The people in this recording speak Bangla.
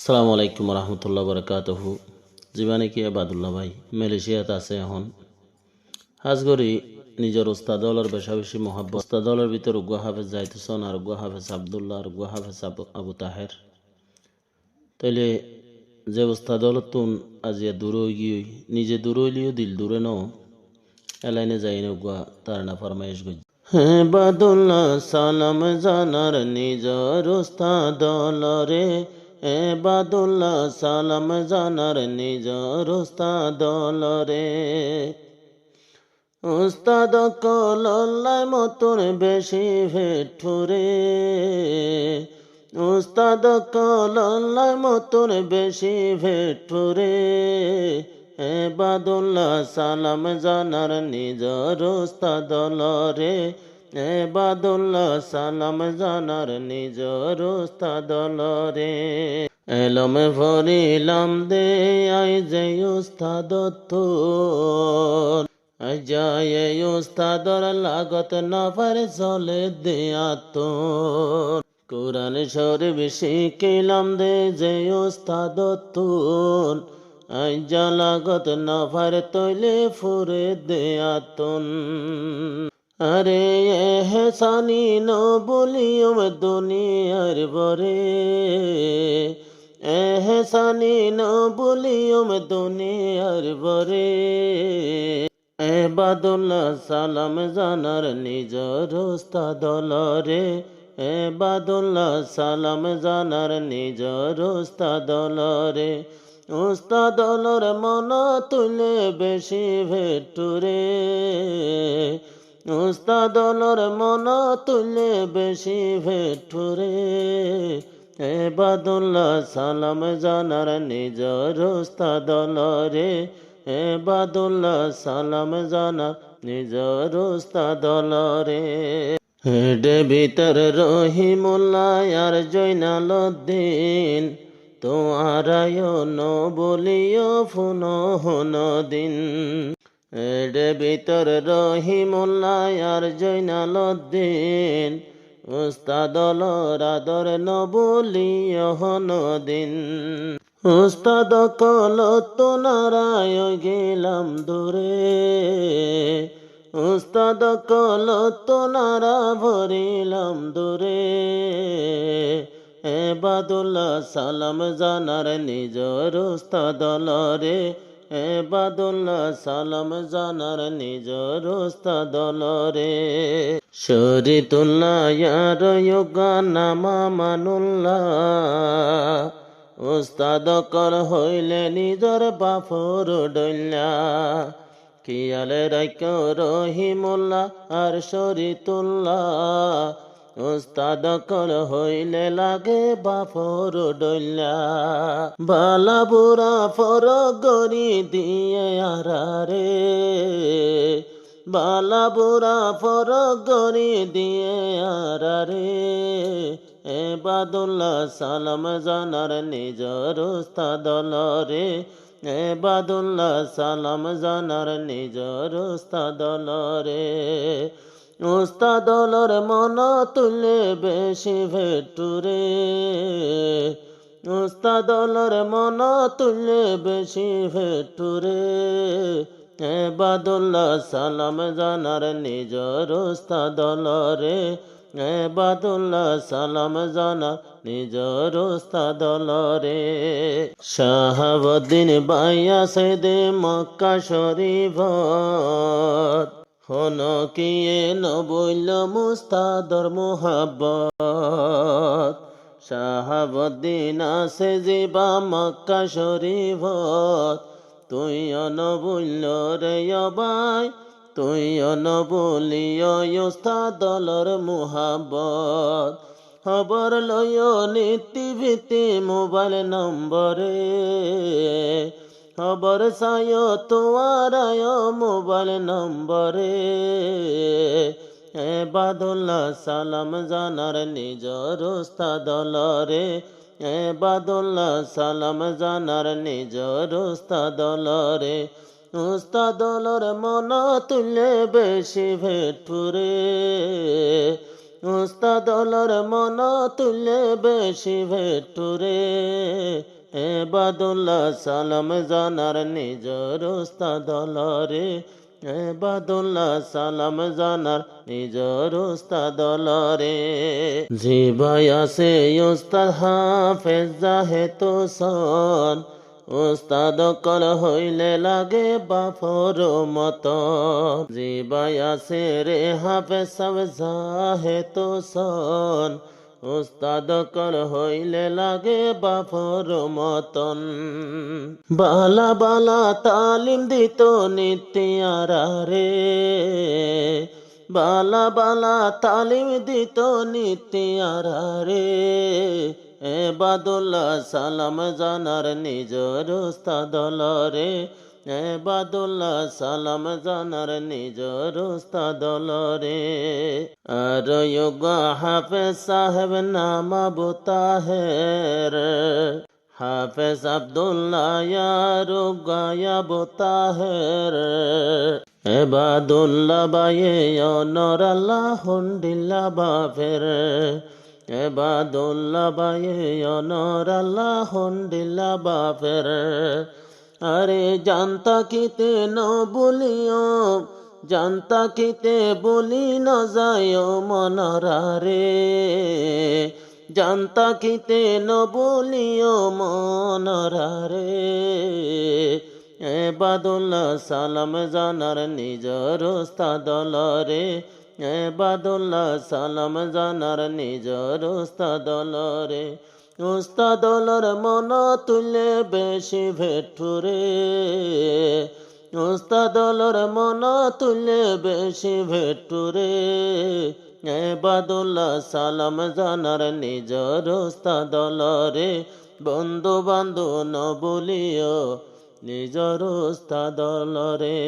আসসালামু আলাইকুম রহমতুল্লাহ বরকাতহু। জীবানে কি আবাদুল্লাহ ভাই মালয়েশিয়াত আছে এখন হাজগরি নিজের ওস্তাদ দলের বেশা বেশি মহাব্বত ওস্তাদ দলের ভিতর উগুয়া হাফেজ জাইতুসন আর উগুয়া হাফেজ আবদুল্লাহ আর উগুয়া হাফেজ আবু তাহের তাইলে যে ওস্তাদ দলত তুন আজিয়া দূর হয়ে গিয়ে নিজে দূর হইলিও দিল দূরে ন এলাইনে যাই না উগুয়া তার না ফরমাইশ গই হ্যাঁ বাদুল্লাহ সালাম জানার নিজর ওস্তাদ দলরে এবাদুল্লাহ সালাম জানার নিজর ওস্তাদ লরে ওস্তাদ কলল্লাই মতন বেশি ভেঠুরে ওস্তাদ কলল্লাই মতন বেশি ভেঠুরে এবাদুল্লাহ সালাম জানার নিজর ওস্তাদ লরে এবাদুল্লাহ সালাম জানার নিজর ওস্তাদ লরে এলম ভরিলাম দে আই যে উস্তাদ তোর যায় উস্তাদর লাগত না পারে চলে দেয়া তোর কোরআন শরীফ শিখিলাম দে যে উস্তাদ তোর আইজা লাগত না পারে তৈলে ফুরে দেয়া তোন আরে এহসানি ন বলিয়ম দুনিয়ার বরে এহসানি ন বলিয়ম দুনিয়ার বরে এবাদুল্লাহ সালাম জানার নিজর ওস্তাদ লরে এবাদুল্লাহ সালাম জানার নিজর ওস্তাদ লরে ওস্তাদ লর মন তুলে বেশি ভেটুরে ওস্তাদ লর মন তুলে বেশি ভেটুরে এবাদুল্লাহ সালাম জানার নিজর ওস্তাদ লরে এবাদুল্লাহ সালাম জানার নিজর ওস্তাদ লরে হেডে ভিতর রহিমুল্লাহ আর জৈনালউদ্দিন তোমারায় ন বলিও ফুন হন দিন এডে ভিতর রহিমুল্লাহ আর জৈনালউদ্দিন ওস্তাদ লর আদর ন বলিও হন দিন ওস্তাদ কল তোনারায় গেলাম দূরে ওস্তাদ কল তোনারা ভরিলাম দূরে এবাদুল্লাহ সালাম জানার নিজর ওস্তাদ লরে এবাদুল্লাহ সালাম জানার নিজর ওস্তাদ লরে শরীতুল্লাহ ইয়ার ইয়োগা নামা মানুল্লাহ ওস্তাদ কর হইলে নিজর বাফর ডল্লা কিয়ালে রাইক রহিমুল্লাহ আর শরীতুল্লাহ ওস্তাদ কর হইলে লাগে বাফর ডল্লা বালা বুড়া ফর গরি দিয়ে আরারে বালা বুড়া ফর গরি দিয়ে আরারে এবাদুল্লাহ সালাম জানার নিজর ওস্তাদ লরে এবাদুল্লাহ সালাম জানার নিজর ওস্তাদ লরে ওস্তাদ লর মন তুলে বেশি ভেটুরে ওস্তাদ লর মন তুলে বেশি ভেটুরে এবাদুল্লাহ সালাম জানার নিজর ওস্তাদ লরে এবাদুল্লাহ সালাম জানা নিজর ওস্তাদ লরে শাহাবুদ্দিন বাইয়া সেদে মক্কা শরীফত হন কিয়ে নবইল মুস্তাদর মুহাব্বত শাহাবুদ্দিন আছে জিবা মক্কা শরীফত তুই নবইল রে বাই তুই নবলিয় ওস্তাদ লর মুহাব্বত খবর লয় নীতিভিত্তি মোবাইল নম্বরে খবর সায় তোয়ারায় মোবাইল নম্বরে এবাদুল্লাহ সালাম জানার নিজর ওস্তাদ লরে এবাদুল্লাহ সালাম জানার নিজর ওস্তাদ লরে ওস্তাদ লর মন তুলে বেশি ভেটুরে উস্তাদলর মন তুলে বেশি ভেটুরে এবাদুল্লাহ সালাম জানার নিজর উস্তাদ লরে এবাদুল্লাহ সালাম জানার নিজর উস্তাদ লরে জিবাই আছে উস্তাদ হাফেজ জাহেদ হোসেন উস্তাদ কল হইলে লাগে বাফর মতন জিবাই আছে রে হাফেজ সব জাহেদ হোসেন উস্তাদ কল হইলে লাগে বাফর মতন বালা বালা তালিম দিত নিত্যারা রে বালা বালা তালিম দিত নিত্যারা রে এবাদুল্লাহ সালাম জানার নিজর উস্তাদ লরে এবাদুল্লাহ সালাম জানার নিজর উস্তাদ লরে আর হাফেজ সাহেব নাম আবু তাহের হাফেজ আব্দুল্লাহ আবু তাহের এবাদুল্লাহ বায়ে অনর আল্লাহ হুন্ডিল্লা বাফের এবাদুল্লাহ বায়ে অনর আল্লাহ হুন্ডিল্লা বাফের আরে জানতা কিতে ন বলিও জানতা কিতে বলি ন যায় মনরা রে জানতা কিতে ন বলিও মনরা রে এবাদুল্লাহ সালাম জানার নিজর উস্তাদ লরে এবাদুল্লাহ সালাম জানার নিজর উস্তাদ লরে উস্তাদ লর মন তুলে বেশি ভেটুরে উস্তাদ লর মন তুলে বেশি ভেটুরে এবাদুল্লাহ সালাম জানার নিজর উস্তাদ লরে বন্ধু বান্ধব ন বলিও নিজর উস্তাদ লরে।